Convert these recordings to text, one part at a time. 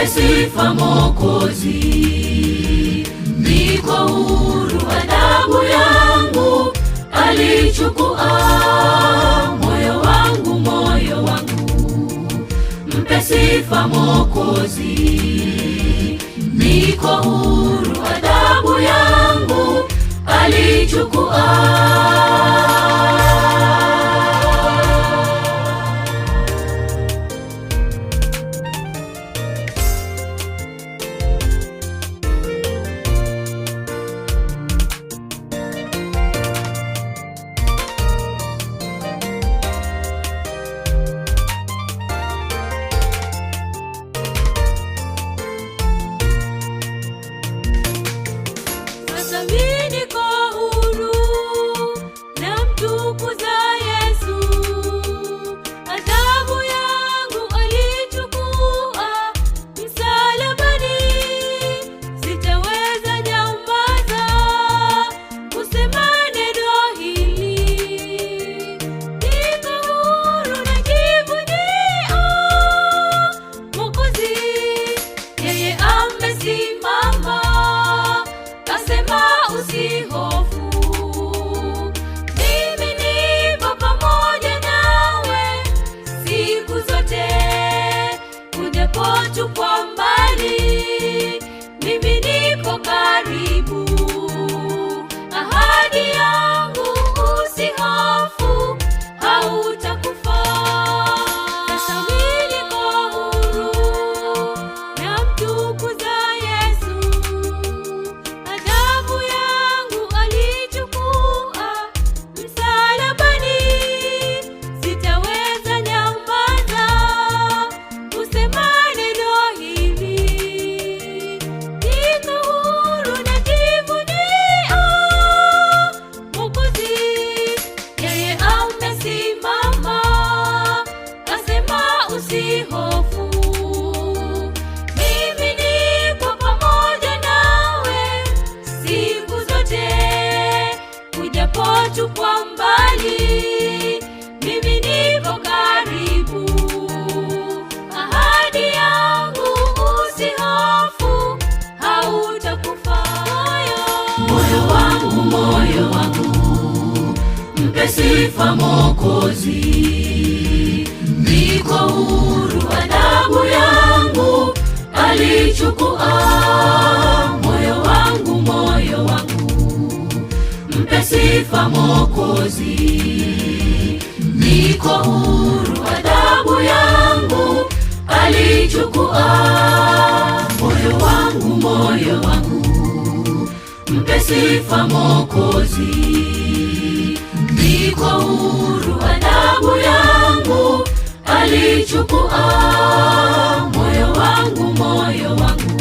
mpe sifa Mwokozi. Niko huru, adhabu yangu alichukua. Moyo wangu, moyo wangu, mpe sifa Mwokozi. Niko huru, adhabu yangu alichukua. Mimi niko huru, namtukuza Yesu. Adhabu yangu alichukua msalabani. Sitaweza nyamaza kusema neno hili. Niko huru, najivunia Mwokozi. Yeye amesimama, kasema usihofu, mimi nipo pamoja nawe siku zote. Ujapotupwa mbali, mimi nipo karibu. Ahadi yangu usihofu, hautakufa. Sasa mimi niko huru, namtukuza Yesu. Adhabu yangu alichukua msalabani. Sitaweza nyamaza kusema neno hili. Niko huru, najivunia Mwokozi. Yeye amesimama, kasema usihofu, mimi nipo pamoja nawe siku zote. Ujapotupwa mbali, mimi nipo karibu. Ahadi yangu usihofu, hautakufa. Moyo wangu, moyo wangu, mpe sifa Mwokozi. Niko huru, adhabu yangu alichukua. Moyo wangu, moyo wangu, mpe sifa Mwokozi. Niko huru, adhabu yangu alichukua. Moyo wangu, moyo wangu, mpe sifa Mwokozi. Niko huru, adhabu yangu alichukua. Moyo wangu, moyo wangu,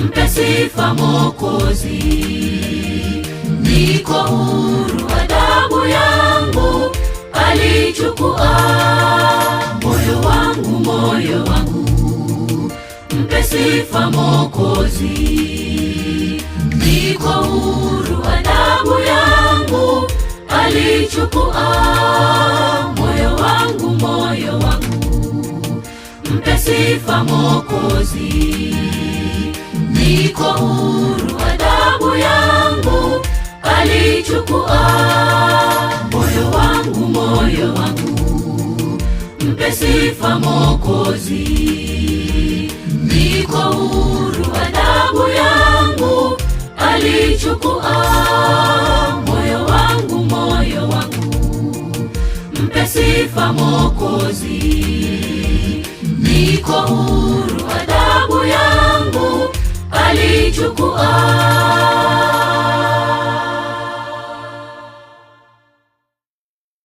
mpe sifa Mwokozi. Niko huru, adhabu yangu alichukua. Moyo wangu, moyo wangu, mpe sifa Mwokozi. Niko huru, adhabu yangu alichukua. Moyo wangu, moyo wangu, mpe sifa Mwokozi. Niko huru, adhabu yangu alichukua. Moyo wangu, moyo wangu, mpe sifa Mwokozi. Niko huru, adhabu yangu alichukua. Moyo wangu, moyo wangu, mpe sifa Mwokozi. Niko huru, adhabu yangu alichukua.